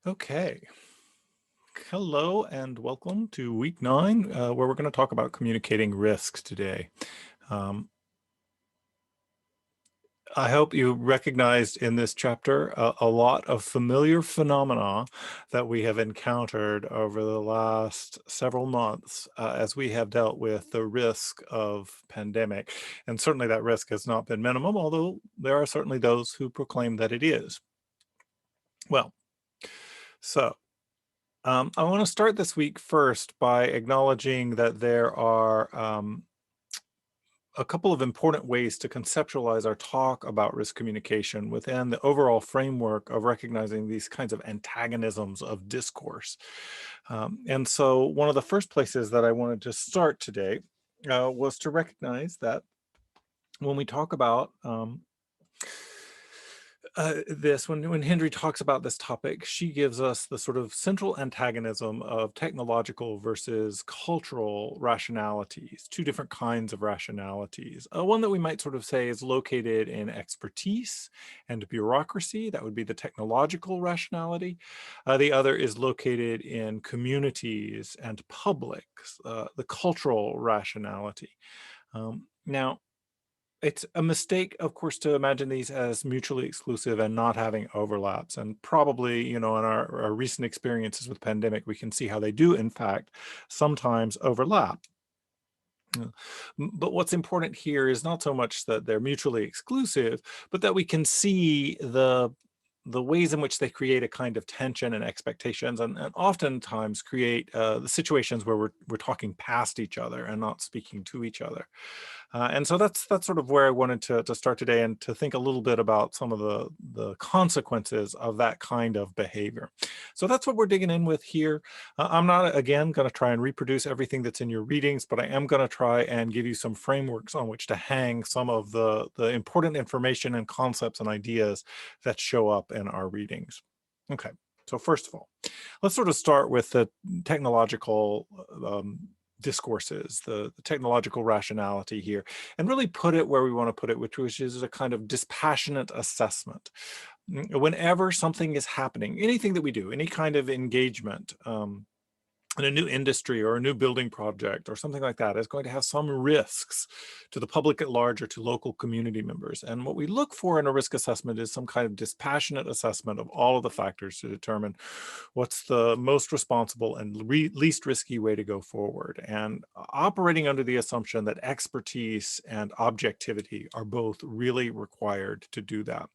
Okay. Hello and welcome to week 9, where we're going to talk about communicating risks today. Um, I hope you recognized in this chapter a lot of familiar phenomena that we have encountered over the last several months as we have dealt with the risk of pandemic. And certainly that risk has not been minimum, although there are certainly those who proclaim that it is. Well, so I want to start this week first by acknowledging that there are a couple of important ways to conceptualize our talk about risk communication within the overall framework of recognizing these kinds of antagonisms of discourse. And so, one of the first places that I wanted to start today was to recognize that when we talk about when Henry talks about this topic, she gives us the sort of central antagonism of technological versus cultural rationalities, two different kinds of rationalities. One that we might sort of say is located in expertise and bureaucracy, that would be the technological rationality. The other is located in communities and publics, the cultural rationality. Now, it's a mistake, of course, to imagine these as mutually exclusive and not having overlaps. And probably, in our recent experiences with pandemic, we can see how they do, in fact, sometimes overlap. Uh, But what's important here is not so much that they're mutually exclusive, but that we can see the ways in which they create a kind of tension and expectations, and oftentimes create the situations where we're talking past each other and not speaking to each other. And so that's sort of where I wanted to start today, and to think a little bit about some of the consequences of that kind of behavior. So that's what we're digging in with here. I'm not, again, going to try and reproduce everything that's in your readings, but I am going to try and give you some frameworks on which to hang some of the important information and concepts and ideas that show up in our readings. Okay, so first of all, let's sort of start with the technological discourses, the technological rationality here, and really put it where we want to put it, which is a kind of dispassionate assessment. Whenever something is happening, anything that we do, any kind of engagement, in a new industry or a new building project or something like that is going to have some risks to the public at large or to local community members. And what we look for in a risk assessment is some kind of dispassionate assessment of all of the factors to determine what's the most responsible and least risky way to go forward. And operating under the assumption that expertise and objectivity are both really required to do that.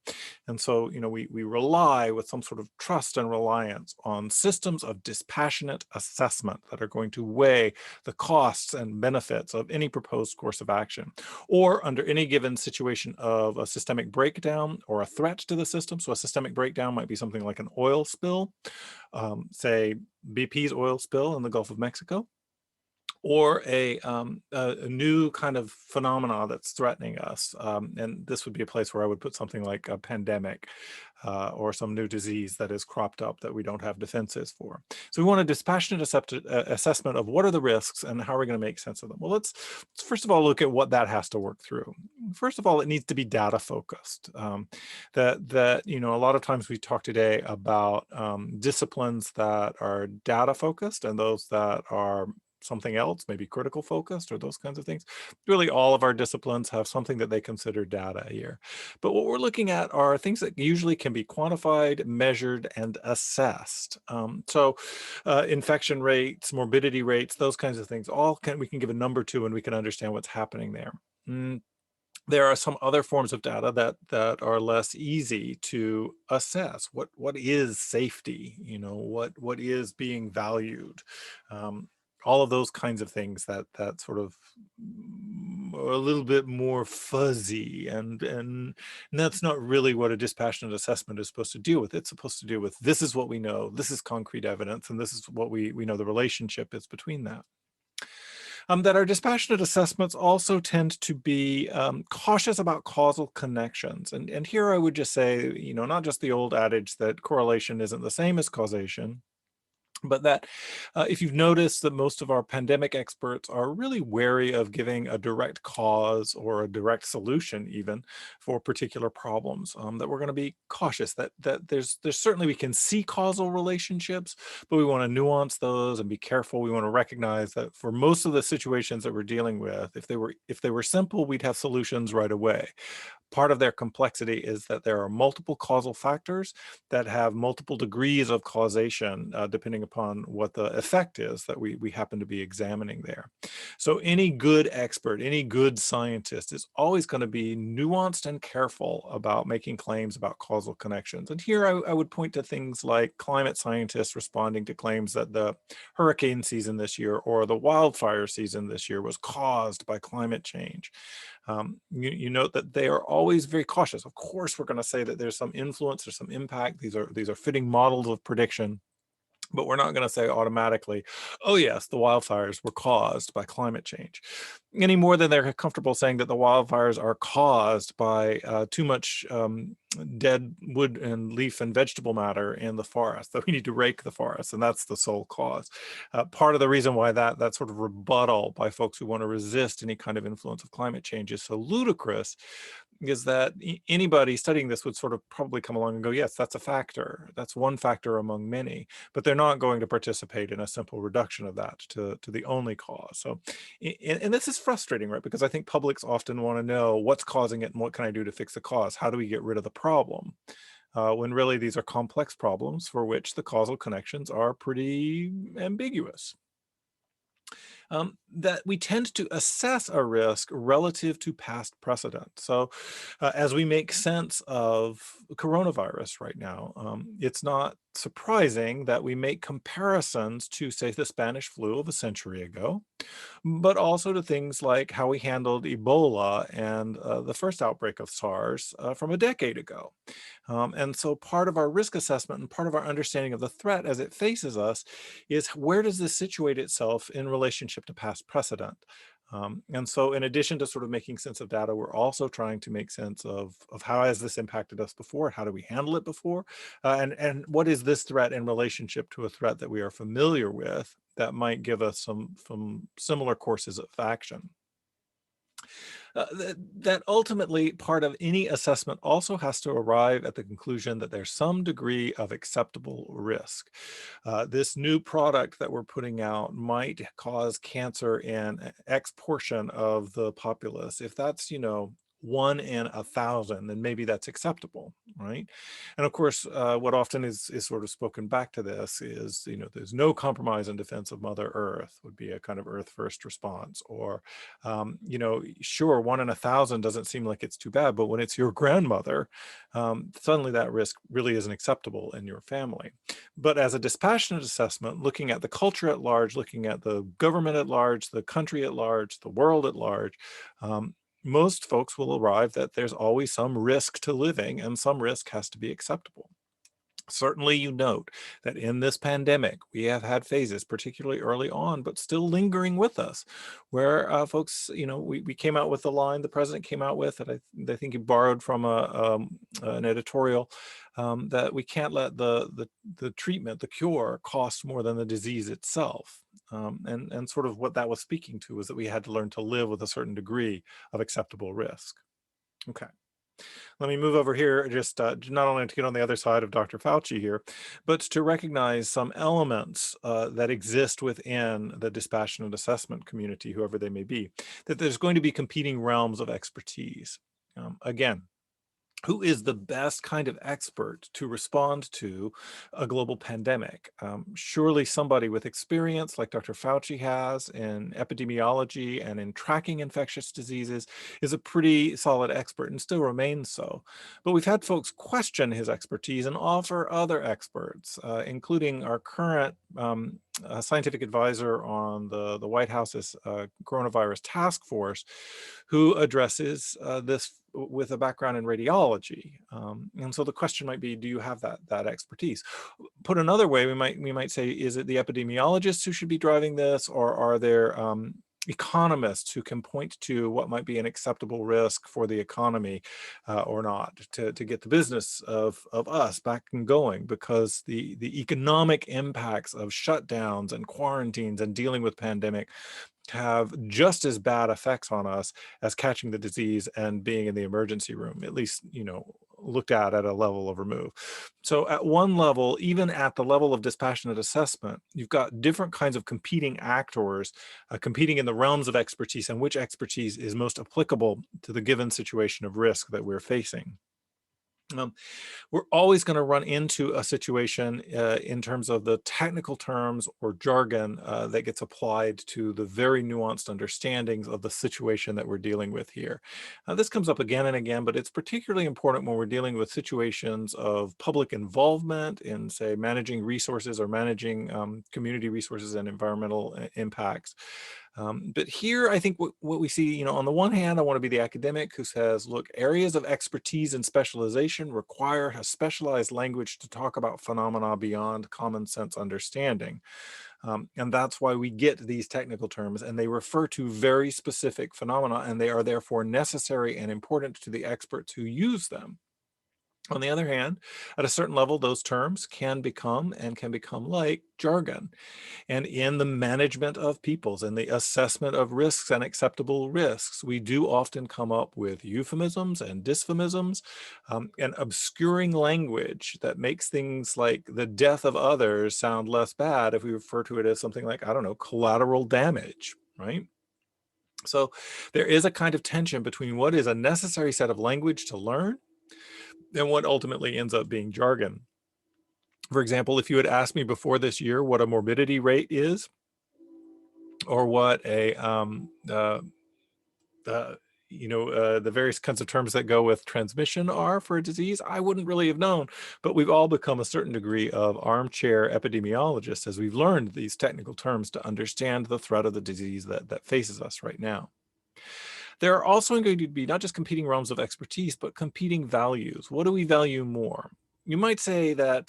And so, we rely with some sort of trust and reliance on systems of dispassionate assessment that are going to weigh the costs and benefits of any proposed course of action, or under any given situation of a systemic breakdown or a threat to the system. So a systemic breakdown might be something like an oil spill, say BP's oil spill in the Gulf of Mexico, or a new kind of phenomena that's threatening us. And this would be a place where I would put something like a pandemic, or some new disease that has cropped up that we don't have defenses for. So we want a dispassionate assessment of what are the risks and how are we going to make sense of them. Well, let's first of all look at what that has to work through. First of all, it needs to be data focused. A lot of times we talk today about disciplines that are data focused and those that are something else, maybe critical focused or those kinds of things. Really, all of our disciplines have something that they consider data here. But what we're looking at are things that usually can be quantified, measured, and assessed. Infection rates, morbidity rates, those kinds of things, we can give a number to, and we can understand what's happening there. There are some other forms of data that are less easy to assess. What is safety? What is being valued? All of those kinds of things that sort of are a little bit more fuzzy, and that's not really what a dispassionate assessment is supposed to deal with. It's supposed to deal with, this is what we know, this is concrete evidence, and this is what we know the relationship is between that. That our dispassionate assessments also tend to be cautious about causal connections. And here I would just say, not just the old adage that correlation isn't the same as causation, But that if you've noticed that most of our pandemic experts are really wary of giving a direct cause or a direct solution even for particular problems, that we're going to be cautious that there's certainly we can see causal relationships, but we want to nuance those and be careful. We want to recognize that for most of the situations that we're dealing with, if they were simple, we'd have solutions right away. Part of their complexity is that there are multiple causal factors that have multiple degrees of causation, depending upon what the effect is that we happen to be examining there. So any good expert, any good scientist is always going to be nuanced and careful about making claims about causal connections. And here I would point to things like climate scientists responding to claims that the hurricane season this year or the wildfire season this year was caused by climate change. You note that they are always very cautious. Of course, we're going to say that there's some influence or some impact. These are fitting models of prediction, but we're not going to say automatically, oh yes, the wildfires were caused by climate change, any more than they're comfortable saying that the wildfires are caused by too much dead wood and leaf and vegetable matter in the forest, that we need to rake the forest, and that's the sole cause. Part of the reason why that sort of rebuttal by folks who want to resist any kind of influence of climate change is so ludicrous is that anybody studying this would sort of probably come along and go, yes, that's a factor. That's one factor among many, but they're not going to participate in a simple reduction of that to the only cause. So, and this is frustrating, right? Because I think publics often want to know what's causing it and what can I do to fix the cause? How do we get rid of the problem? When really these are complex problems for which the causal connections are pretty ambiguous. That we tend to assess a risk relative to past precedent. So, as we make sense of coronavirus right now, it's not surprising that we make comparisons to, say, the Spanish flu of a century ago, but also to things like how we handled Ebola and the first outbreak of SARS from a decade ago. And so part of our risk assessment and part of our understanding of the threat as it faces us is where does this situate itself in relationship to past precedent? And so in addition to sort of making sense of data, we're also trying to make sense of how has this impacted us before? How do we handle it before? And what is this threat in relationship to a threat that we are familiar with that might give us some similar courses of action? That ultimately part of any assessment also has to arrive at the conclusion that there's some degree of acceptable risk. This new product that we're putting out might cause cancer in X portion of the populace. If that's, 1 in 1,000, then maybe that's acceptable, right? And of course, what often is sort of spoken back to this is, there's no compromise in defense of Mother Earth would be a kind of Earth first response, or sure, 1 in 1,000 doesn't seem like it's too bad, but when it's your grandmother, suddenly that risk really isn't acceptable in your family. But as a dispassionate assessment, looking at the culture at large, looking at the government at large, the country at large, the world at large, most folks will arrive that there's always some risk to living and some risk has to be acceptable. Certainly, you note that in this pandemic, we have had phases, particularly early on, but still lingering with us, where folks, we came out with the line the president came out with, that I think he borrowed from an editorial, that we can't let the treatment, the cure, cost more than the disease itself. And sort of what that was speaking to was that we had to learn to live with a certain degree of acceptable risk. Okay. Let me move over here just not only to get on the other side of Dr. Fauci here, but to recognize some elements that exist within the dispassionate assessment community, whoever they may be, that there's going to be competing realms of expertise. Again, who is the best kind of expert to respond to a global pandemic? Surely somebody with experience like Dr. Fauci has in epidemiology and in tracking infectious diseases is a pretty solid expert and still remains so. But we've had folks question his expertise and offer other experts, including our current scientific advisor on the White House's coronavirus task force, who addresses this with a background in radiology. And so the question might be, do you have that expertise? Put another way, we might say, is it the epidemiologists who should be driving this, or are there economists who can point to what might be an acceptable risk for the economy or not to get the business of us back and going, because the economic impacts of shutdowns and quarantines and dealing with pandemic have just as bad effects on us as catching the disease and being in the emergency room, at least, looked at a level of remove. So at one level, even at the level of dispassionate assessment, you've got different kinds of competing actors competing in the realms of expertise, and which expertise is most applicable to the given situation of risk that we're facing. Um, we're always going to run into a situation in terms of the technical terms or jargon that gets applied to the very nuanced understandings of the situation that we're dealing with here. This comes up again and again, but it's particularly important when we're dealing with situations of public involvement in, say, managing resources or managing community resources and environmental impacts. But here, I think what we see, on the one hand, I want to be the academic who says, look, areas of expertise and specialization require a specialized language to talk about phenomena beyond common sense understanding. And that's why we get these technical terms, and they refer to very specific phenomena, and they are therefore necessary and important to the experts who use them. On the other hand, at a certain level, those terms can become like jargon. And in the management of peoples and the assessment of risks and acceptable risks, we do often come up with euphemisms and dysphemisms and obscuring language that makes things like the death of others sound less bad if we refer to it as something like, I don't know, collateral damage, right? So there is a kind of tension between what is a necessary set of language to learn and what ultimately ends up being jargon. For example, if you had asked me before this year what a morbidity rate is, or what the various kinds of terms that go with transmission are for a disease, I wouldn't really have known. But we've all become a certain degree of armchair epidemiologists as we've learned these technical terms to understand the threat of the disease that faces us right now. There are also going to be not just competing realms of expertise, but competing values. What do we value more? You might say that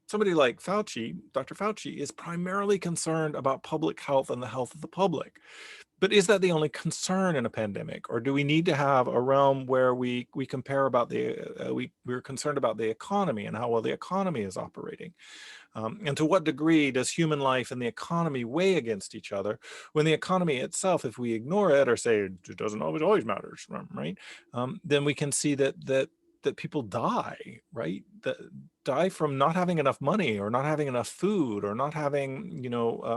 somebody like Fauci, Dr. Fauci, is primarily concerned about public health and the health of the public. But is that the only concern in a pandemic, or do we need to have a realm where we compare about we're concerned about the economy and how well the economy is operating? And to what degree does human life and the economy weigh against each other when the economy itself, if we ignore it or say it doesn't always matters, right? Then we can see that people die, right? That die from not having enough money or not having enough food or not having,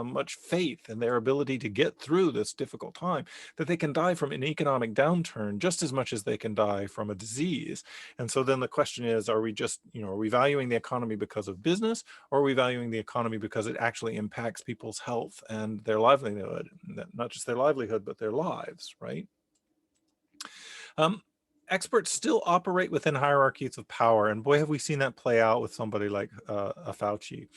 much faith in their ability to get through this difficult time, that they can die from an economic downturn just as much as they can die from a disease. And so then the question is, are we valuing the economy because of business, or are we valuing the economy because it actually impacts people's health and their livelihood, not just their livelihood, but their lives, right? Experts still operate within hierarchies of power, and boy, have we seen that play out with somebody like a Fauci.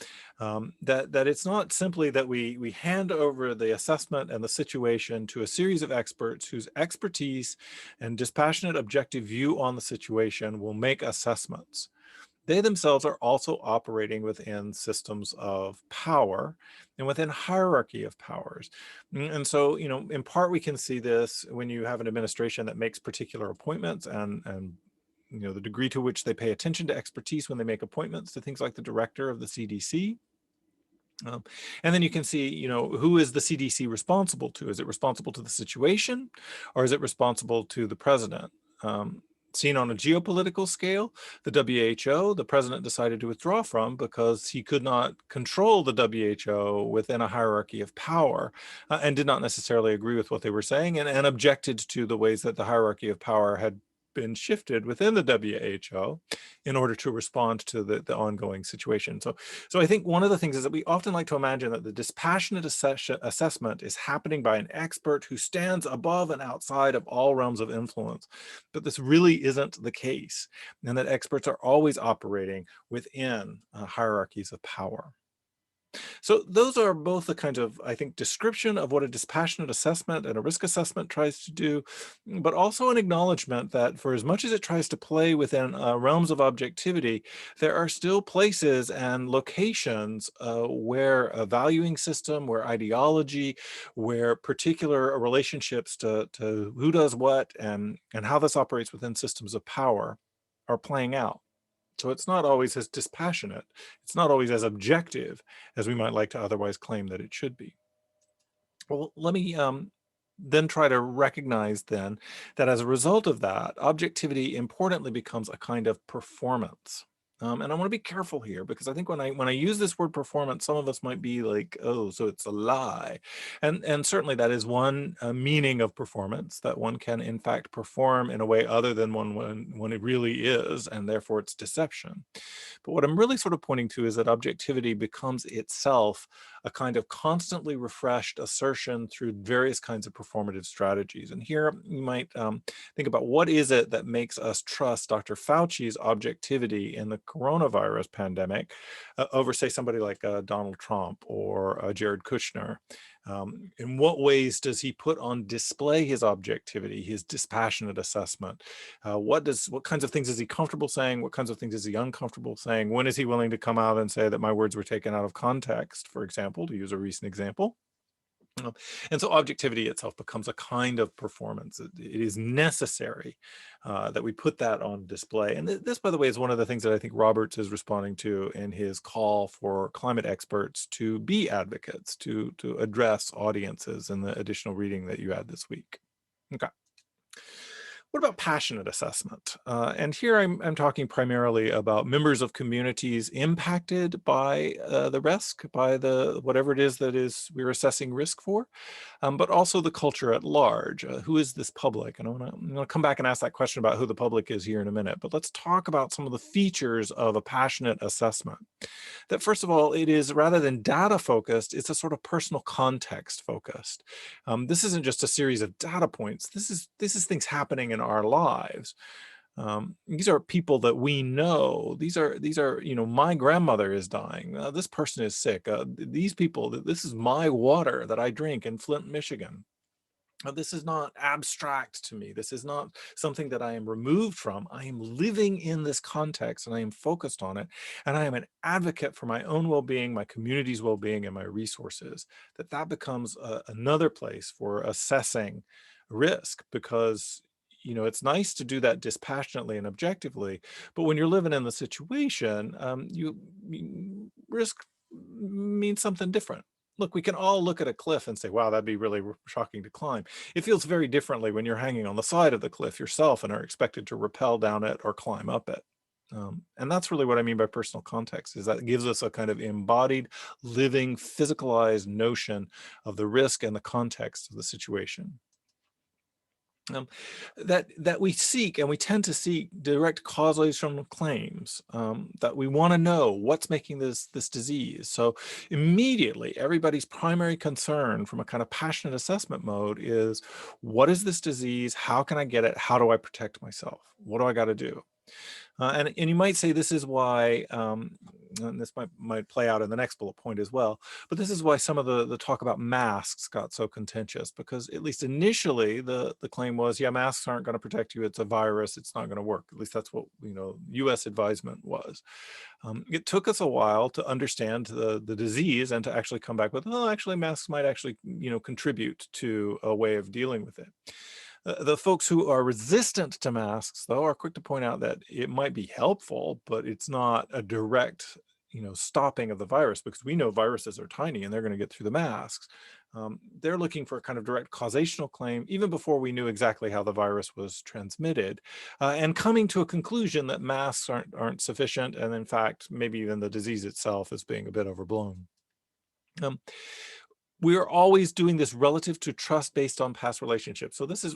That it's not simply that we hand over the assessment and the situation to a series of experts whose expertise and dispassionate objective view on the situation will make assessments. They themselves are also operating within systems of power and within hierarchy of powers. And so, in part, we can see this when you have an administration that makes particular appointments and the degree to which they pay attention to expertise when they make appointments to things like the director of the CDC. And then you can see, who is the CDC responsible to? Is it responsible to the situation, or is it responsible to the president? Seen on a geopolitical scale, the WHO, the president decided to withdraw from because he could not control the WHO within a hierarchy of power and did not necessarily agree with what they were saying and objected to the ways that the hierarchy of power had been shifted within the WHO in order to respond to the ongoing situation. So I think one of the things is that we often like to imagine that the dispassionate assessment is happening by an expert who stands above and outside of all realms of influence. But this really isn't the case, and that experts are always operating within hierarchies of power. So those are both the kinds of, I think, description of what a dispassionate assessment and a risk assessment tries to do, but also an acknowledgement that for as much as it tries to play within realms of objectivity, there are still places and locations where a valuing system, where ideology, where particular relationships to who does what and how this operates within systems of power are playing out. So it's not always as dispassionate. It's not always as objective as we might like to otherwise claim that it should be. Well, let me then try to recognize then that as a result of that, objectivity importantly becomes a kind of performance. And I want to be careful here because I think when I use this word performance, some of us might be like, "Oh, so it's a lie," and certainly that is one meaning of performance, that one can in fact perform in a way other than one when it really is, and therefore it's deception. But what I'm really sort of pointing to is that objectivity becomes itself a kind of constantly refreshed assertion through various kinds of performative strategies. And here you might think about what is it that makes us trust Dr. Fauci's objectivity in the coronavirus pandemic over, say, somebody like Donald Trump or Jared Kushner. In what ways does he put on display his objectivity, his dispassionate assessment? What kinds of things is he comfortable saying? What kinds of things is he uncomfortable saying? When is he willing to come out and say that my words were taken out of context, for example, to use a recent example? Um, And so objectivity itself becomes a kind of performance. It is necessary that we put that on display. And this, by the way, is one of the things that I think Roberts is responding to in his call for climate experts to be advocates, to address audiences in the additional reading that you had this week. Okay. What about passionate assessment? And here I'm talking primarily about members of communities impacted by the risk, by the whatever it is that is we're assessing risk for, but also the culture at large. Who is this public? And I'm gonna come back and ask that question about who the public is here in a minute. But let's talk about some of the features of a passionate assessment. That first of all, it is rather than data focused, it's a sort of personal context focused. This isn't just a series of data points. This is things happening in our lives. These are people that we know. These are my grandmother is dying. This person is sick. These people. This is my water that I drink in Flint, Michigan. This is not abstract to me. This is not something that I am removed from. I am living in this context and I am focused on it. And I am an advocate for my own well being, my community's well being, and my resources. That becomes another place for assessing risk because. It's nice to do that dispassionately and objectively, but when you're living in the situation, risk means something different. Look, we can all look at a cliff and say, wow, that'd be really shocking to climb. It feels very differently when you're hanging on the side of the cliff yourself and are expected to rappel down it or climb up it. And that's really what I mean by personal context, is that it gives us a kind of embodied, living, physicalized notion of the risk and the context of the situation. Um, that we seek, and we tend to seek direct causation from claims, that we want to know what's making this disease. So immediately, everybody's primary concern from a kind of passionate assessment mode is, what is this disease? How can I get it? How do I protect myself? What do I got to do? And you might say this is why, and this might play out in the next bullet point as well, but this is why some of the talk about masks got so contentious, because at least initially the claim was, yeah, masks aren't going to protect you. It's a virus. It's not going to work. At least that's what U.S. advisement was. It took us a while to understand the disease and to actually come back with, oh, actually masks might actually contribute to a way of dealing with it. The folks who are resistant to masks, though, are quick to point out that it might be helpful, but it's not a direct, stopping of the virus, because we know viruses are tiny and they're going to get through the masks. They're looking for a kind of direct causational claim, even before we knew exactly how the virus was transmitted, and coming to a conclusion that masks aren't sufficient, and in fact, maybe even the disease itself is being a bit overblown. Um, we are always doing this relative to trust based on past relationships. So this is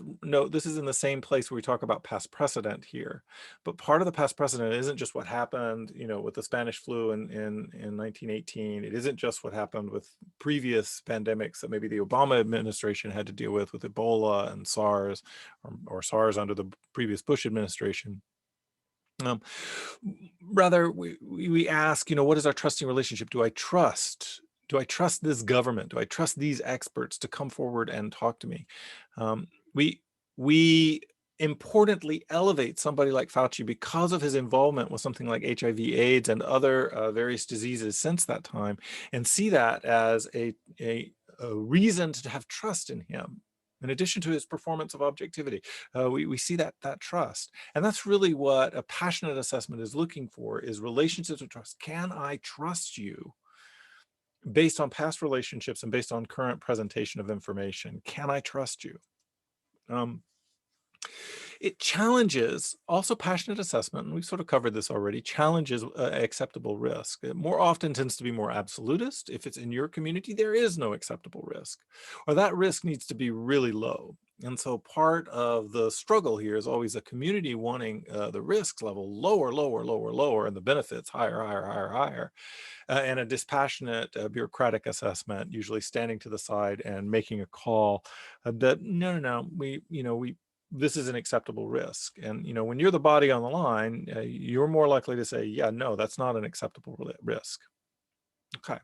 in the same place where we talk about past precedent here. But part of the past precedent isn't just what happened, with the Spanish flu in 1918. It isn't just what happened with previous pandemics that maybe the Obama administration had to deal with Ebola and SARS, or SARS under the previous Bush administration. Um, Rather, we ask, what is our trusting relationship? Do I trust Do I trust this government? Do I trust these experts to come forward and talk to me? Um, we we importantly elevate somebody like Fauci because of his involvement with something like HIV/AIDS and other various diseases since that time, and see that as a reason to have trust in him. In addition to his performance of objectivity, we see that trust, and that's really what a passionate assessment is looking for: is relationships of trust. Can I trust you? Based on past relationships and based on current presentation of information, can I trust you? Um, it challenges also passionate assessment, and we've sort of covered this already, challenges acceptable risk. It more often tends to be more absolutist. If it's in your community, there is no acceptable risk, or that risk needs to be really low. And so part of the struggle here is always a community wanting the risk level lower, lower, lower, lower, and the benefits higher, higher, higher, higher, and a dispassionate bureaucratic assessment, usually standing to the side and making a call that no, no, no, we this is an acceptable risk. And when you're the body on the line, you're more likely to say, yeah, no, that's not an acceptable risk. Okay.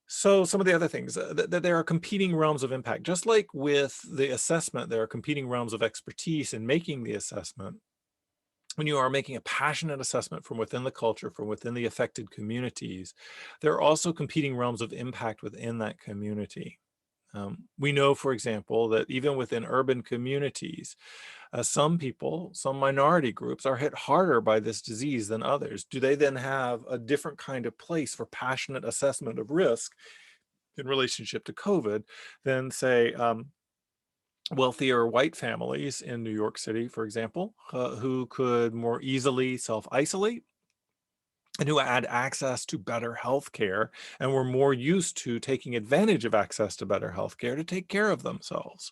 So some of the other things that there are competing realms of impact, just like with the assessment, there are competing realms of expertise in making the assessment. When you are making a passionate assessment from within the culture, from within the affected communities, there are also competing realms of impact within that community. We know, for example, that even within urban communities, some people, some minority groups are hit harder by this disease than others. Do they then have a different kind of place for passionate assessment of risk in relationship to COVID than, say, wealthier white families in New York City, for example, who could more easily self-isolate and who had access to better health care and were more used to taking advantage of access to better health care to take care of themselves.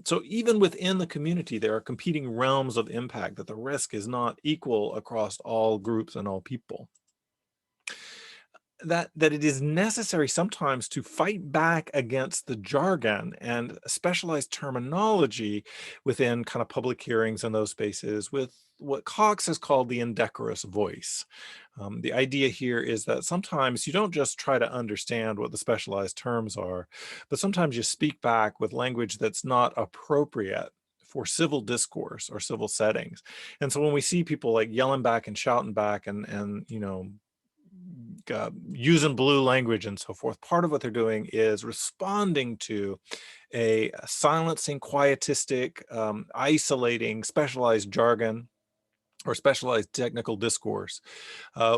So even within the community, there are competing realms of impact, that the risk is not equal across all groups and all people. That it is necessary sometimes to fight back against the jargon and specialized terminology within kind of public hearings and those spaces with what Cox has called the indecorous voice. The idea here is that sometimes you don't just try to understand what the specialized terms are, but sometimes you speak back with language that's not appropriate for civil discourse or civil settings. And so when we see people like yelling back and shouting back and using blue language and so forth, part of what they're doing is responding to a silencing, quietistic, isolating, specialized jargon or specialized technical discourse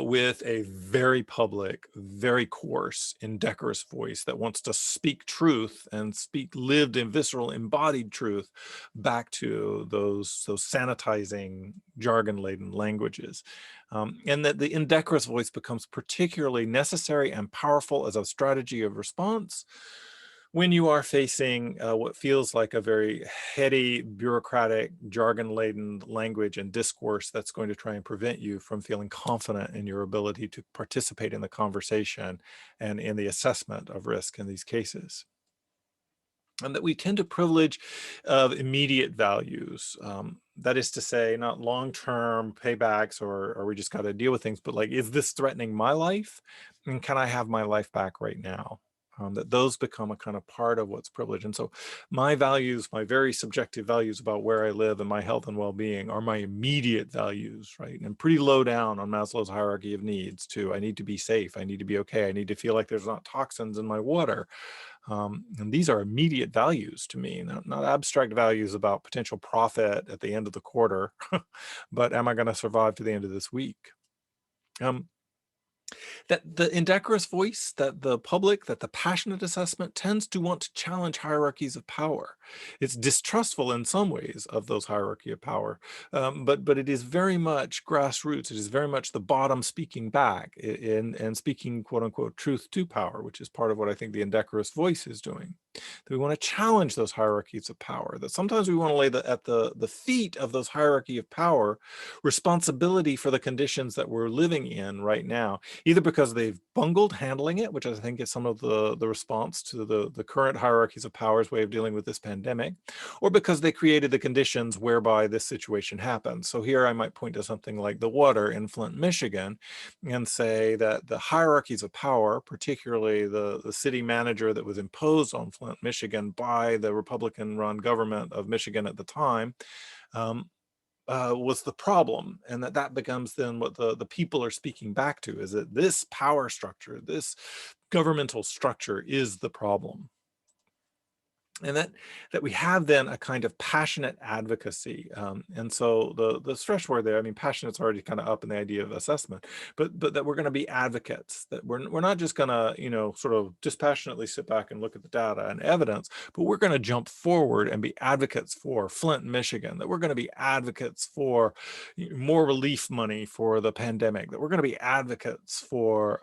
with a very public, very coarse, indecorous voice that wants to speak truth and speak lived and visceral embodied truth back to those sanitizing jargon-laden languages. And that the indecorous voice becomes particularly necessary and powerful as a strategy of response when you are facing what feels like a very heady, bureaucratic, jargon-laden language and discourse that's going to try and prevent you from feeling confident in your ability to participate in the conversation and in the assessment of risk in these cases. And that we tend to privilege immediate values. That is to say, not long-term paybacks or we just got to deal with things, but like, is this threatening my life? And can I have my life back right now? That those become a kind of part of what's privileged. And so my values, my very subjective values about where I live and my health and well-being are my immediate values, right? And pretty low down on Maslow's hierarchy of needs too. I need to be safe. I need to be okay. I need to feel like there's not toxins in my water. And these are immediate values to me, not abstract values about potential profit at the end of the quarter, but am I going to survive to the end of this week? Um, that the indecorous voice, that the public, that the passionate assessment tends to want to challenge hierarchies of power. It's distrustful in some ways of those hierarchy of power, but it is very much grassroots. It is very much the bottom speaking back and speaking quote unquote truth to power, which is part of what I think the indecorous voice is doing. that we want to challenge those hierarchies of power, that sometimes we want to lay at the feet of those hierarchy of power responsibility for the conditions that we're living in right now, either because they've bungled handling it, which I think is some of the response to the current hierarchies of powers way of dealing with this pandemic, or because they created the conditions whereby this situation happens. So here I might point to something like the water in Flint, Michigan, and say that the hierarchies of power, particularly the city manager that was imposed on Flint, Michigan by the Republican-run government of Michigan at the time, um, was the problem, and that becomes then what the people are speaking back to, is that this power structure, this governmental structure is the problem. And that we have then a kind of passionate advocacy, and so the stress word there, I mean, passionate's already kind of up in the idea of assessment, but that we're going to be advocates, that we're not just going to, you know, sort of dispassionately sit back and look at the data and evidence, but we're going to jump forward and be advocates for Flint, Michigan, that we're going to be advocates for more relief money for the pandemic, that we're going to be advocates for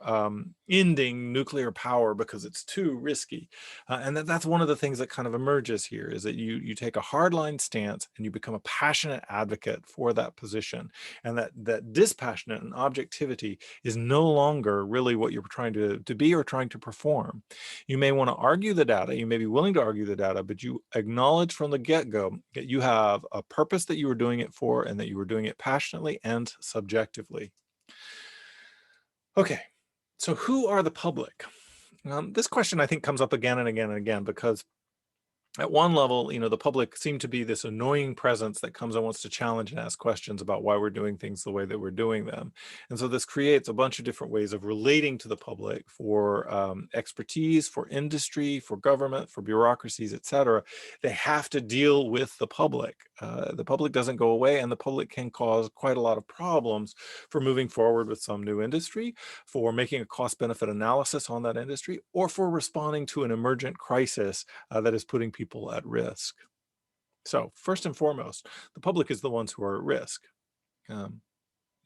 ending nuclear power because it's too risky. And that's one of the things that kind of emerges here, is that you take a hardline stance and you become a passionate advocate for that position, and that dispassionate and objectivity is no longer really what you're trying to be or trying to perform. You may want to argue the data, you may be willing to argue the data, but you acknowledge from the get-go that you have a purpose that you were doing it for, and that you were doing it passionately and subjectively. Okay, so who are the public? This question I think comes up again and again and again, because at one level, you know, the public seem to be this annoying presence that comes and wants to challenge and ask questions about why we're doing things the way that we're doing them. And so this creates a bunch of different ways of relating to the public for expertise, for industry, for government, for bureaucracies, et cetera. They have to deal with the public. The public doesn't go away, and the public can cause quite a lot of problems for moving forward with some new industry, for making a cost-benefit analysis on that industry, or for responding to an emergent crisis that is putting people at risk. So first and foremost, the public is the ones who are at risk. Um,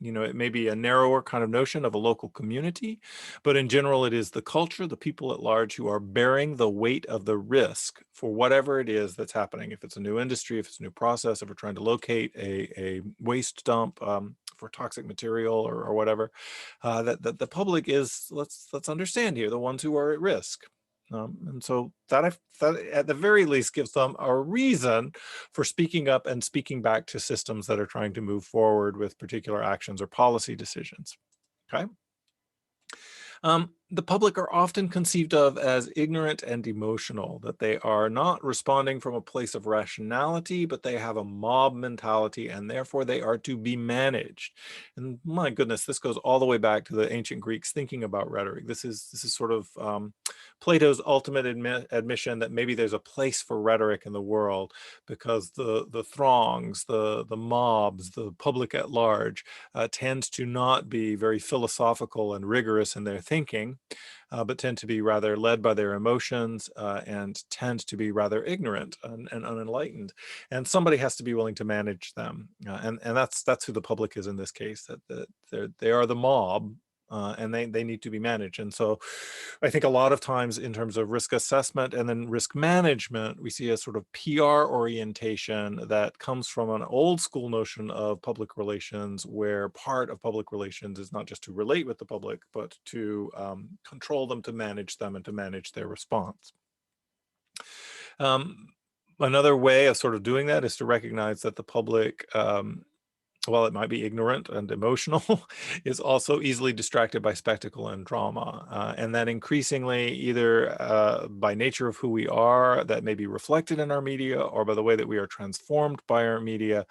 you know, it may be a narrower kind of notion of a local community, but in general, it is the culture, the people at large, who are bearing the weight of the risk for whatever it is that's happening. If it's a new industry, if it's a new process, if we're trying to locate a waste dump for toxic material or whatever, that the public is, let's understand here, the ones who are at risk. And so that at the very least gives them a reason for speaking up and speaking back to systems that are trying to move forward with particular actions or policy decisions. Okay. The public are often conceived of as ignorant and emotional, that they are not responding from a place of rationality, but they have a mob mentality, and therefore they are to be managed. And my goodness, this goes all the way back to the ancient Greeks thinking about rhetoric. This is sort of Plato's ultimate admission that maybe there's a place for rhetoric in the world, because the throngs, the mobs, the public at large tends to not be very philosophical and rigorous in their thinking, but tend to be rather led by their emotions, and tend to be rather ignorant and unenlightened. And somebody has to be willing to manage them, and that's who the public is in this case. That they are the mob, and they need to be managed. And so I think a lot of times in terms of risk assessment and then risk management, we see a sort of PR orientation that comes from an old school notion of public relations, where part of public relations is not just to relate with the public, but to control them, to manage them, and to manage their response. Another way of sort of doing that is to recognize that the public, while it might be ignorant and emotional, is also easily distracted by spectacle and drama. And that increasingly, either by nature of who we are, that may be reflected in our media, or by the way that we are transformed by our media,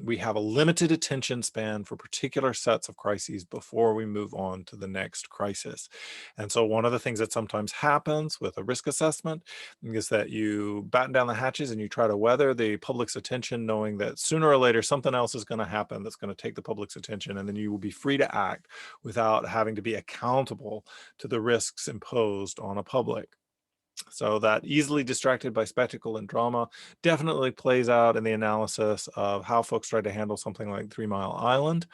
we have a limited attention span for particular sets of crises before we move on to the next crisis. And so one of the things that sometimes happens with a risk assessment is that you batten down the hatches and you try to weather the public's attention, knowing that sooner or later something else is going to happen that's going to take the public's attention, and then you will be free to act without having to be accountable to the risks imposed on a public. So that easily distracted by spectacle and drama definitely plays out in the analysis of how folks tried to handle something like 3 Mile Island,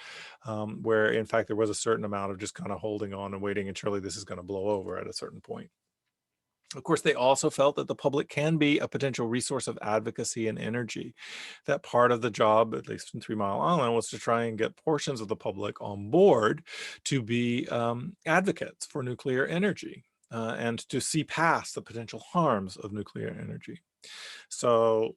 where in fact there was a certain amount of just kind of holding on and waiting, and surely this is going to blow over at a certain point. Of course, they also felt that the public can be a potential resource of advocacy and energy. That part of the job, at least in 3 Mile Island, was to try and get portions of the public on board to be advocates for nuclear energy and to see past the potential harms of nuclear energy. So,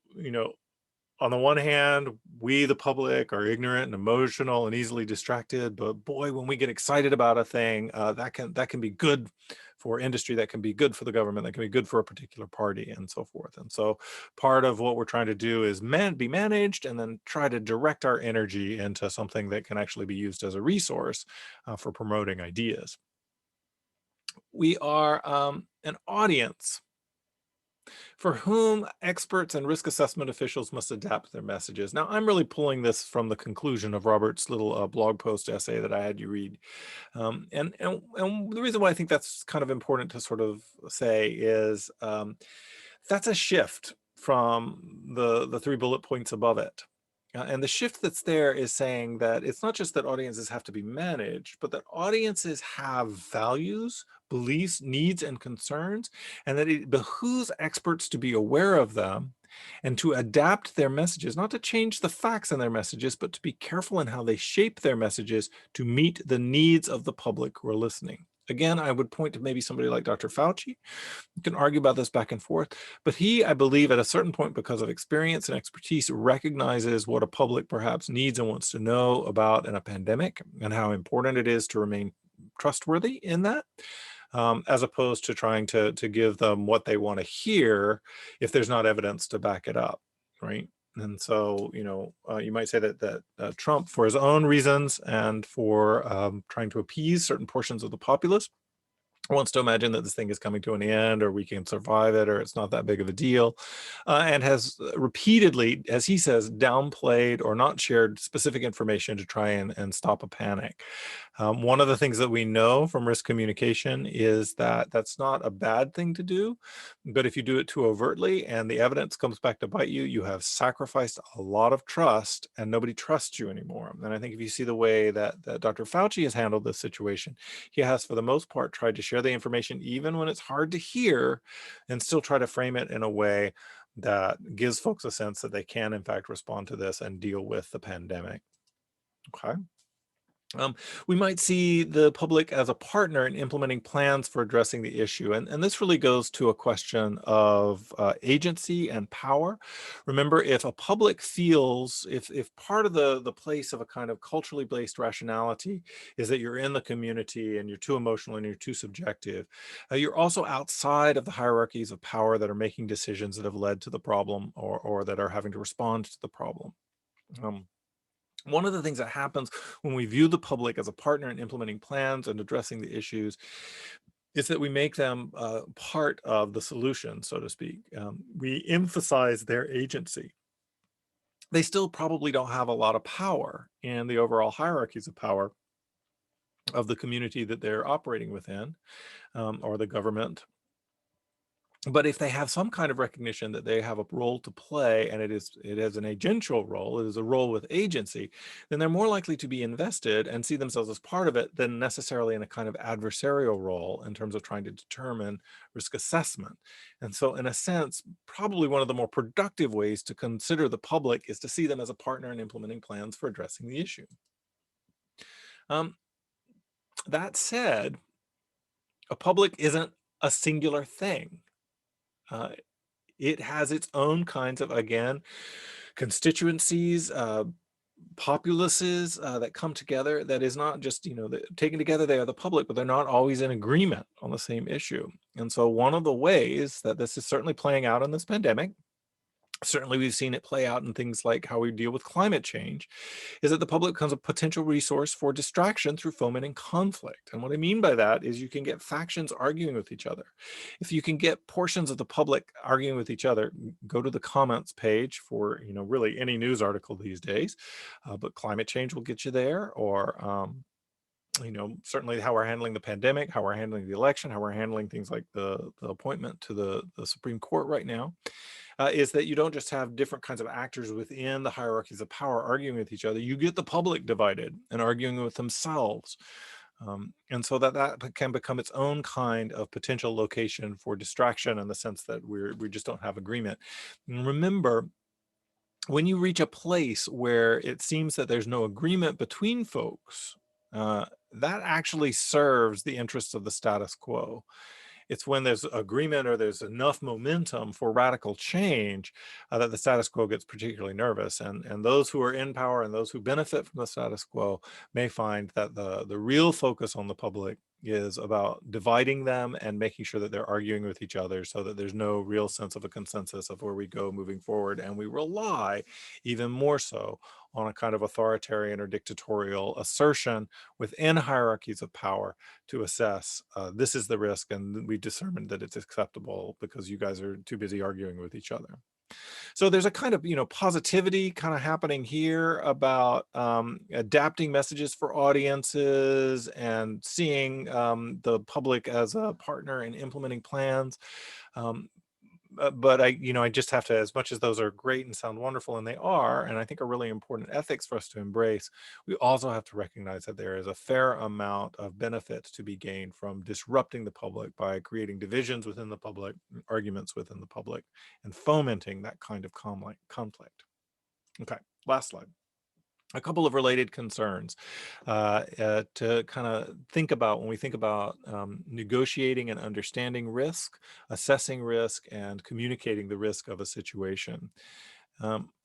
on the one hand, we, the public, are ignorant and emotional and easily distracted. But boy, when we get excited about a thing, that can be good for industry, that can be good for the government, that can be good for a particular party, and so forth. And so, part of what we're trying to do is be managed, and then try to direct our energy into something that can actually be used as a resource for promoting ideas. We are an audience for whom experts and risk assessment officials must adapt their messages. Now, I'm really pulling this from the conclusion of Robert's little blog post essay that I had you read. And the reason why I think that's kind of important to sort of say is that's a shift from the three bullet points above it. And the shift that's there is saying that it's not just that audiences have to be managed, but that audiences have values, beliefs, needs, and concerns, and that it behooves experts to be aware of them and to adapt their messages, not to change the facts in their messages, but to be careful in how they shape their messages to meet the needs of the public who are listening. Again, I would point to maybe somebody like Dr. Fauci. You can argue about this back and forth, but he, I believe, at a certain point, because of experience and expertise, recognizes what a public perhaps needs and wants to know about in a pandemic and how important it is to remain trustworthy in that, as opposed to trying to give them what they want to hear if there's not evidence to back it up, right? And so, you might say that Trump, for his own reasons and for trying to appease certain portions of the populace, wants to imagine that this thing is coming to an end, or we can survive it, or it's not that big of a deal, and has repeatedly, as he says, downplayed or not shared specific information to try and stop a panic. One of the things that we know from risk communication is that that's not a bad thing to do, but if you do it too overtly and the evidence comes back to bite you, you have sacrificed a lot of trust and nobody trusts you anymore. And I think if you see the way that Dr. Fauci has handled this situation, he has, for the most part, tried to share the information even when it's hard to hear and still try to frame it in a way that gives folks a sense that they can, in fact, respond to this and deal with the pandemic. Okay. We might see the public as a partner in implementing plans for addressing the issue. And this really goes to a question of agency and power. Remember, if a public feels, if part of the place of a kind of culturally based rationality is that you're in the community and you're too emotional and you're too subjective, you're also outside of the hierarchies of power that are making decisions that have led to the problem, or that are having to respond to the problem. Um, One of the things that happens when we view the public as a partner in implementing plans and addressing the issues is that we make them part of the solution, so to speak. We emphasize their agency. They still probably don't have a lot of power in the overall hierarchies of power of the community that they're operating within, or the government. But if they have some kind of recognition that they have a role to play, and it is an agential role, it is a role with agency, then they're more likely to be invested and see themselves as part of it than necessarily in a kind of adversarial role in terms of trying to determine risk assessment. And so, in a sense, probably one of the more productive ways to consider the public is to see them as a partner in implementing plans for addressing the issue. Um, that said, a public isn't a singular thing. Uh, it has its own kinds of, again, constituencies, populaces that come together. That is not just, taken together, they are the public, but they're not always in agreement on the same issue. And so one of the ways that this is certainly playing out in this pandemic, certainly we've seen it play out in things like how we deal with climate change, is that the public becomes a potential resource for distraction through fomenting conflict. And what I mean by that is you can get factions arguing with each other. If you can get portions of the public arguing with each other, go to the comments page for, really any news article these days, but climate change will get you there, or certainly how we're handling the pandemic, how we're handling the election, how we're handling things like the appointment to the Supreme Court right now, is that you don't just have different kinds of actors within the hierarchies of power arguing with each other. You get the public divided and arguing with themselves. And so that can become its own kind of potential location for distraction in the sense that we just don't have agreement. And remember, when you reach a place where it seems that there's no agreement between folks, that actually serves the interests of the status quo. It's when there's agreement or there's enough momentum for radical change that the status quo gets particularly nervous. And those who are in power and those who benefit from the status quo may find that the real focus on the public is about dividing them and making sure that they're arguing with each other so that there's no real sense of a consensus of where we go moving forward. And we rely even more so on a kind of authoritarian or dictatorial assertion within hierarchies of power to assess this is the risk and we determined that it's acceptable because you guys are too busy arguing with each other. So there's a kind of, positivity kind of happening here about adapting messages for audiences and seeing the public as a partner in implementing plans. Um, but I just have to, as much as those are great and sound wonderful, and they are, and I think are really important ethics for us to embrace, we also have to recognize that there is a fair amount of benefit to be gained from disrupting the public by creating divisions within the public, arguments within the public, and fomenting that kind of conflict. Okay, last slide. A couple of related concerns to kind of think about when we think about negotiating and understanding risk, assessing risk, and communicating the risk of a situation.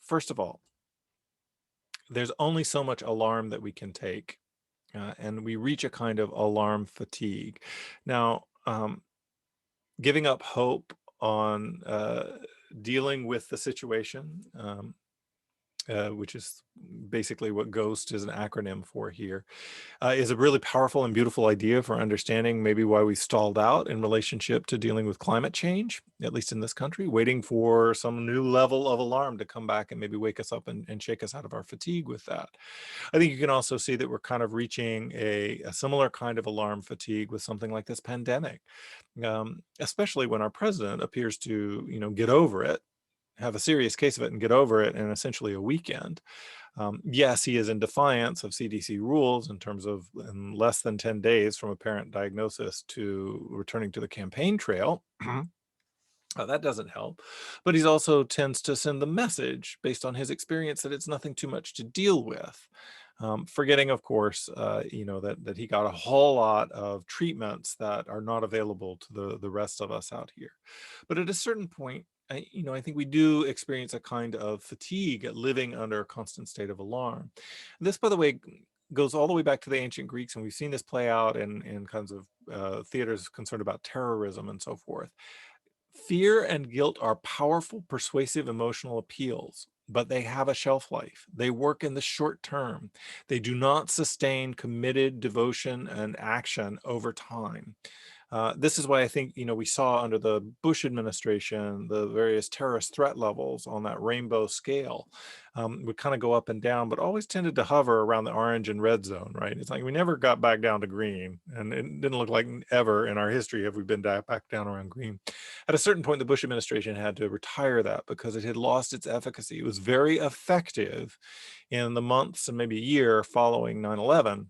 First of all, there's only so much alarm that we can take, and we reach a kind of alarm fatigue. Now, giving up hope on dealing with the situation, which is basically what GHOST is an acronym for here, is a really powerful and beautiful idea for understanding maybe why we stalled out in relationship to dealing with climate change, at least in this country, waiting for some new level of alarm to come back and maybe wake us up and shake us out of our fatigue with that. I think you can also see that we're kind of reaching a similar kind of alarm fatigue with something like this pandemic, especially when our president appears to, get over it, have a serious case of it and get over it in essentially a weekend. Yes, he is in defiance of CDC rules in terms of in less than 10 days from apparent diagnosis to returning to the campaign trail. That doesn't help, but he also tends to send the message based on his experience that it's nothing too much to deal with. Forgetting, of course, that he got a whole lot of treatments that are not available to the rest of us out here. But at a certain point, I think we do experience a kind of fatigue at living under a constant state of alarm. This, by the way, goes all the way back to the ancient Greeks, and we've seen this play out in kinds of theaters concerned about terrorism and so forth. Fear and guilt are powerful, persuasive emotional appeals, but they have a shelf life. They work in the short term. They do not sustain committed devotion and action over time. This is why I think, we saw under the Bush administration, the various terrorist threat levels on that rainbow scale would kind of go up and down, but always tended to hover around the orange and red zone, right? It's like we never got back down to green, and it didn't look like ever in our history have we been back down around green. At a certain point, the Bush administration had to retire that because it had lost its efficacy. It was very effective in the months and maybe a year following 9/11.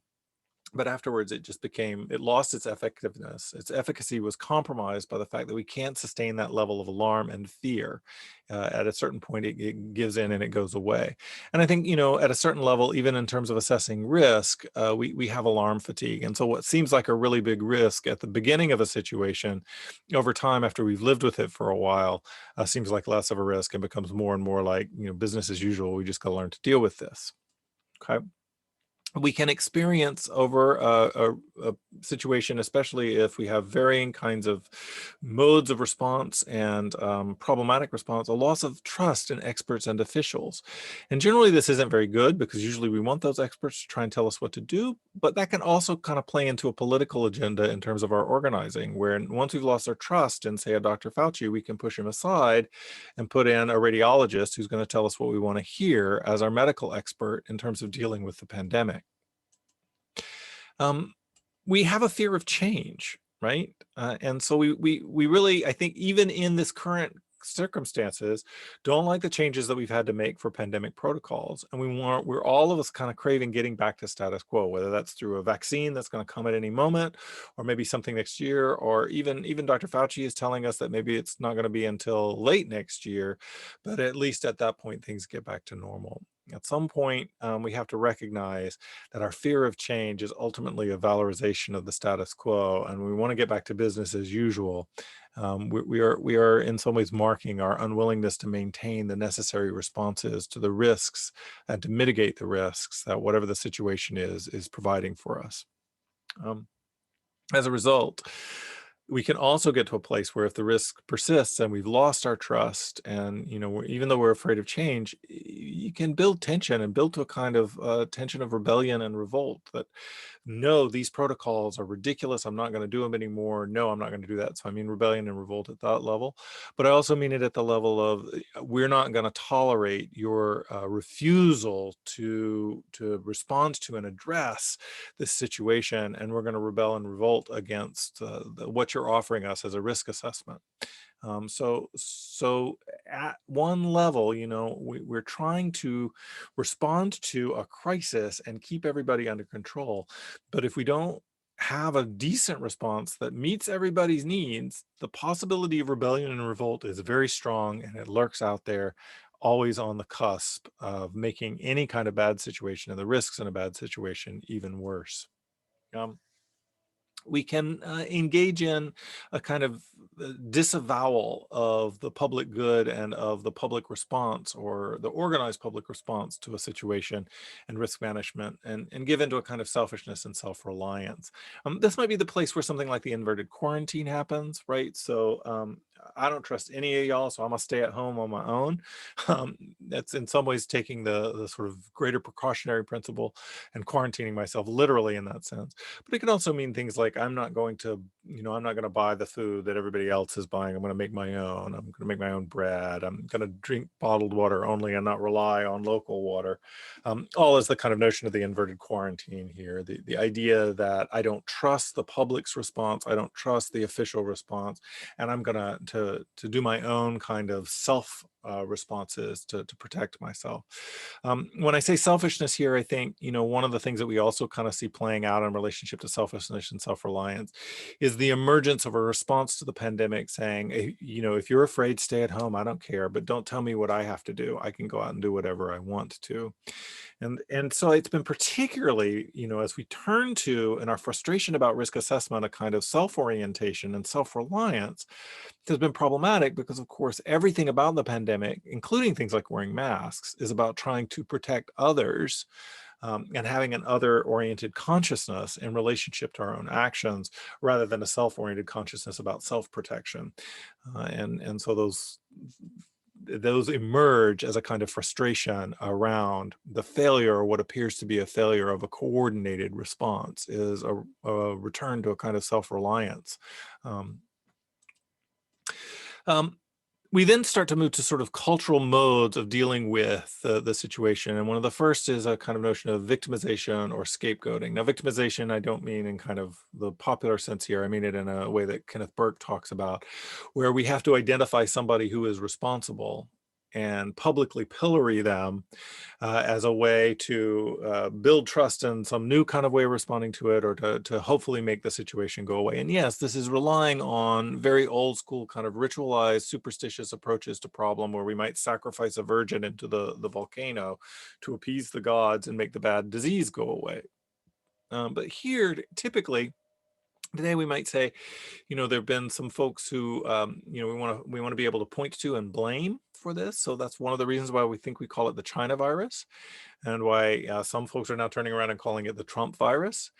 But afterwards, it lost its effectiveness. Its efficacy was compromised by the fact that we can't sustain that level of alarm and fear. At a certain point, it gives in and it goes away. And I think, at a certain level, even in terms of assessing risk, we have alarm fatigue. And so what seems like a really big risk at the beginning of a situation, over time, after we've lived with it for a while, seems like less of a risk and becomes more and more like, business as usual. We just got to learn to deal with this. Okay. We can experience over a situation, especially if we have varying kinds of modes of response and problematic response, a loss of trust in experts and officials. And generally this isn't very good because usually we want those experts to try and tell us what to do, but that can also kind of play into a political agenda in terms of our organizing, where once we've lost our trust in, say, a Dr. Fauci, we can push him aside and put in a radiologist who's going to tell us what we want to hear as our medical expert in terms of dealing with the pandemic. We have a fear of change, right? And so we really, I think, even in this current circumstances don't like the changes that we've had to make for pandemic protocols. And we're all of us kind of craving getting back to status quo, whether that's through a vaccine that's going to come at any moment, or maybe something next year, or even Dr. Fauci is telling us that maybe it's not going to be until late next year, but at least at that point, things get back to normal. At some point, we have to recognize that our fear of change is ultimately a valorization of the status quo, and we want to get back to business as usual. We are in some ways marking our unwillingness to maintain the necessary responses to the risks and to mitigate the risks that whatever the situation is providing for us. Um, as a result, we can also get to a place where if the risk persists and we've lost our trust, and even though we're afraid of change, you can build tension and build to a kind of tension of rebellion and revolt that, no, these protocols are ridiculous, I'm not going to do them anymore, no, I'm not going to do that. So I mean rebellion and revolt at that level, but I also mean it at the level of we're not going to tolerate your refusal to respond to and address this situation, and we're going to rebel and revolt against what you're offering us as a risk assessment. So at one level, we're trying to respond to a crisis and keep everybody under control. But if we don't have a decent response that meets everybody's needs, the possibility of rebellion and revolt is very strong, and it lurks out there, always on the cusp of making any kind of bad situation and the risks in a bad situation even worse. Um, we can engage in a kind of disavowal of the public good and of the public response or the organized public response to a situation and risk management, and give into a kind of selfishness and self-reliance. This might be the place where something like the inverted quarantine happens, right? So I don't trust any of y'all, so I'm gonna stay at home on my own. That's in some ways taking the sort of greater precautionary principle and quarantining myself literally in that sense. But it can also mean things like I'm not going to, I'm not going to buy the food that everybody else is buying. I'm going to make my own. I'm going to make my own bread. I'm going to drink bottled water only and not rely on local water. All is the kind of notion of the inverted quarantine here. The idea that I don't trust the public's response. I don't trust the official response. And I'm going to do my own kind of self responses to protect myself. When I say selfishness here, I think, one of the things that we also kind of see playing out in relationship to selfishness and self-reliance is the emergence of a response to the pandemic saying, if you're afraid, stay at home. I don't care, but don't tell me what I have to do. I can go out and do whatever I want to. And so it's been particularly, as we turn to, in our frustration about risk assessment, a kind of self-orientation and self-reliance has been problematic because, of course, everything about the pandemic, including things like wearing masks, is about trying to protect others, and having an other-oriented consciousness in relationship to our own actions, rather than a self-oriented consciousness about self-protection. And so those emerge as a kind of frustration around the failure, or what appears to be a failure of a coordinated response, is a return to a kind of self-reliance. Um, um, we then start to move to sort of cultural modes of dealing with the situation. And one of the first is a kind of notion of victimization or scapegoating. Now, victimization, I don't mean in kind of the popular sense here. I mean it in a way that Kenneth Burke talks about, where we have to identify somebody who is responsible and publicly pillory them as a way to build trust in some new kind of way of responding to it, or to hopefully make the situation go away. And yes, this is relying on very old school kind of ritualized, superstitious approaches to problem, where we might sacrifice a virgin into the volcano to appease the gods and make the bad disease go away. But here, typically, today we might say, there have been some folks who, we want to be able to point to and blame for this. So that's one of the reasons why we think we call it the China virus, and why some folks are now turning around and calling it the Trump virus,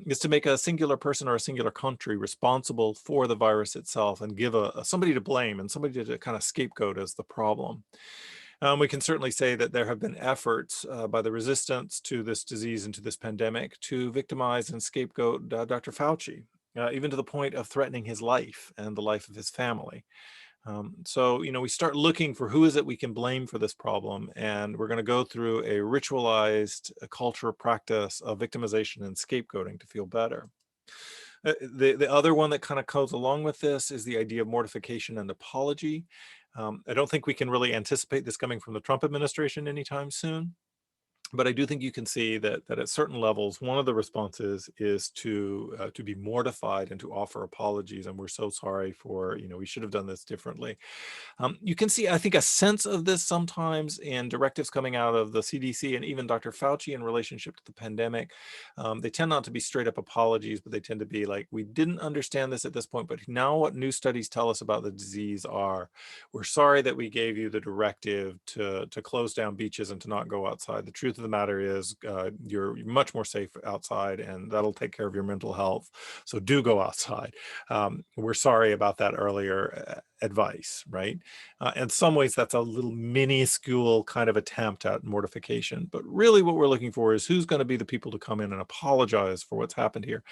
is to make a singular person or a singular country responsible for the virus itself, and give somebody to blame and somebody to kind of scapegoat as the problem. We can certainly say that there have been efforts by the resistance to this disease and to this pandemic to victimize and scapegoat Dr. Fauci, even to the point of threatening his life and the life of his family. So, we start looking for who is it we can blame for this problem, and we're going to go through a ritualized culture practice of victimization and scapegoating to feel better. The other one that kind of goes along with this is the idea of mortification and apology. I don't think we can really anticipate this coming from the Trump administration anytime soon. But I do think you can see that at certain levels, one of the responses is to be mortified and to offer apologies. And we're so sorry for, we should have done this differently. You can see, I think, a sense of this sometimes in directives coming out of the CDC and even Dr. Fauci in relationship to the pandemic. They tend not to be straight up apologies, but they tend to be like, we didn't understand this at this point, but now what new studies tell us about the disease are, we're sorry that we gave you the directive to close down beaches and to not go outside. The truth of the matter is you're much more safe outside, and that'll take care of your mental health. So do go outside. We're sorry about that earlier advice, right? In some ways, that's a little minuscule kind of attempt at mortification. But really, what we're looking for is who's going to be the people to come in and apologize for what's happened here.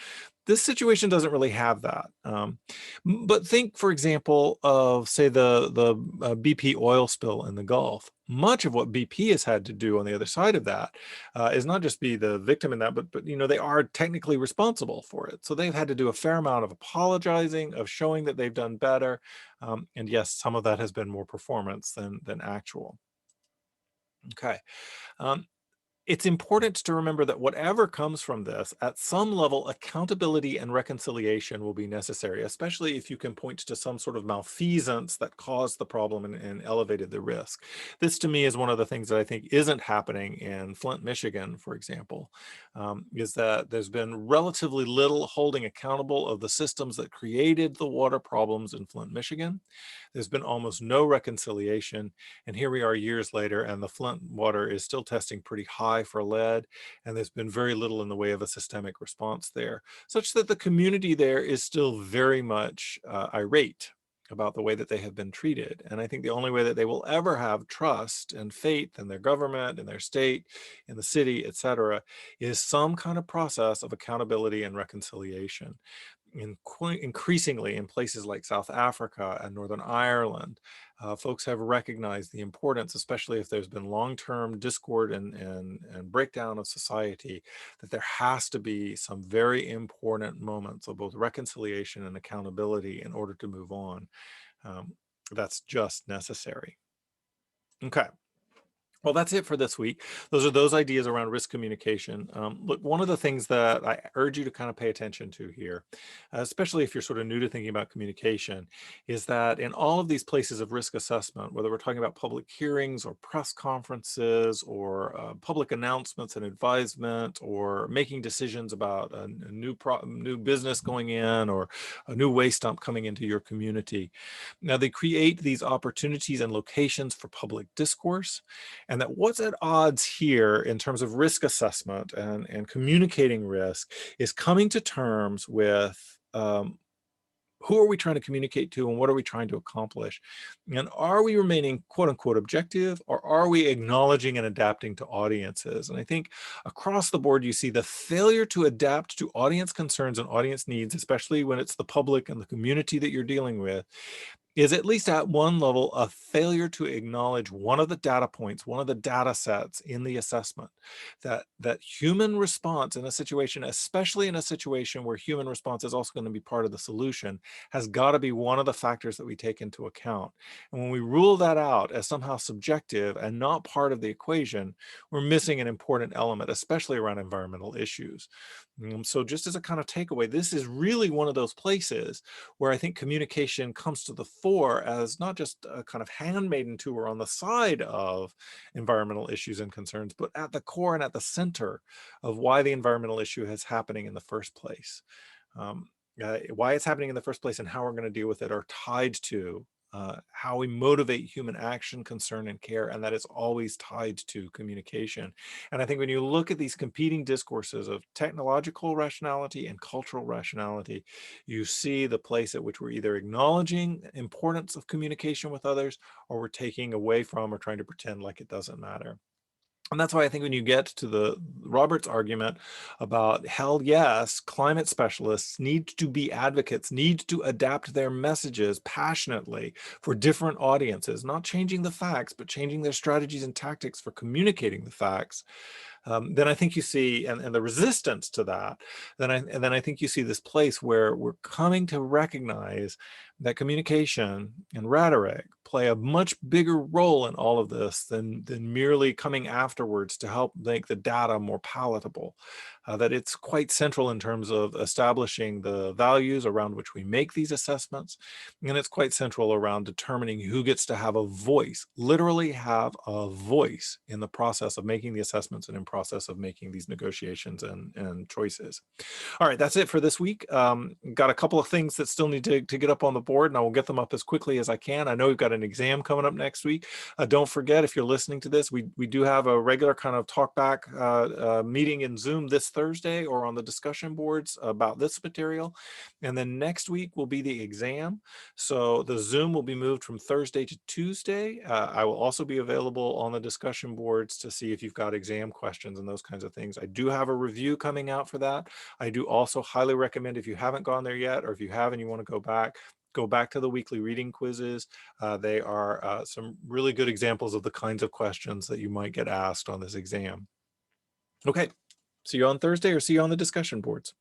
This situation doesn't really have that. But think, for example, of say the BP oil spill in the Gulf. Much of what BP has had to do on the other side of that is not just be the victim in that, but they are technically responsible for it. So they've had to do a fair amount of apologizing, of showing that they've done better, and yes, some of that has been more performance than actual. Okay. Um, it's important to remember that whatever comes from this, at some level, accountability and reconciliation will be necessary, especially if you can point to some sort of malfeasance that caused the problem and elevated the risk. This, to me, is one of the things that I think isn't happening in Flint, Michigan, for example, is that there's been relatively little holding accountable of the systems that created the water problems in Flint, Michigan. There's been almost no reconciliation. And here we are years later, and the Flint water is still testing pretty high for lead. And there's been very little in the way of a systemic response there, such that the community there is still very much irate about the way that they have been treated. And I think the only way that they will ever have trust and faith in their government, in their state, in the city, et cetera, is some kind of process of accountability and reconciliation. Increasingly in places like South Africa and Northern Ireland, folks have recognized the importance, especially if there's been long-term discord and breakdown of society, that there has to be some very important moments of both reconciliation and accountability in order to move on. Um, that's just necessary. Okay. Well, that's it for this week. Those are those ideas around risk communication. Look, one of the things that I urge you to kind of pay attention to here, especially if you're sort of new to thinking about communication, is that in all of these places of risk assessment, whether we're talking about public hearings or press conferences or public announcements and advisement or making decisions about a new business going in or a new waste dump coming into your community, now they create these opportunities and locations for public discourse, and that what's at odds here in terms of risk assessment and communicating risk is coming to terms with who are we trying to communicate to and what are we trying to accomplish? And are we remaining quote unquote objective, or are we acknowledging and adapting to audiences? And I think across the board, you see the failure to adapt to audience concerns and audience needs, especially when it's the public and the community that you're dealing with, is at least at one level a failure to acknowledge one of the data points, one of the data sets in the assessment, that human response in a situation, especially in a situation where human response is also going to be part of the solution, has got to be one of the factors that we take into account. And when we rule that out as somehow subjective and not part of the equation, we're missing an important element, especially around environmental issues. So just as a kind of takeaway, this is really one of those places where I think communication comes to the fore as not just a kind of handmaiden tour on the side of environmental issues and concerns, but at the core and at the center of why the environmental issue is happening in the first place. Why it's happening in the first place and how we're going to deal with it are tied to how we motivate human action, concern, and care, and that is always tied to communication. And I think when you look at these competing discourses of technological rationality and cultural rationality, you see the place at which we're either acknowledging importance of communication with others, or we're taking away from or trying to pretend like it doesn't matter. And that's why I think when you get to the Roberts argument about, hell yes, climate specialists need to be advocates, need to adapt their messages passionately for different audiences, not changing the facts, but changing their strategies and tactics for communicating the facts, then I think you see, and the resistance to that, then I think you see this place where we're coming to recognize that communication and rhetoric play a much bigger role in all of this than merely coming afterwards to help make the data more palatable. That it's quite central in terms of establishing the values around which we make these assessments, and it's quite central around determining who gets to have a voice, literally have a voice in the process of making the assessments and in process of making these negotiations and choices. All right, that's it for this week. Got a couple of things that still need to get up on the board, and I will get them up as quickly as I can. I know we've got an exam coming up next week. Don't forget, if you're listening to this, we do have a regular kind of talk back meeting in Zoom this Thursday or on the discussion boards about this material. And then next week will be the exam. So the Zoom will be moved from Thursday to Tuesday. I will also be available on the discussion boards to see if you've got exam questions and those kinds of things. I do have a review coming out for that. I do also highly recommend, if you haven't gone there yet, or if you have and you want to go back to the weekly reading quizzes. They are some really good examples of the kinds of questions that you might get asked on this exam. Okay, see you on Thursday or see you on the discussion boards.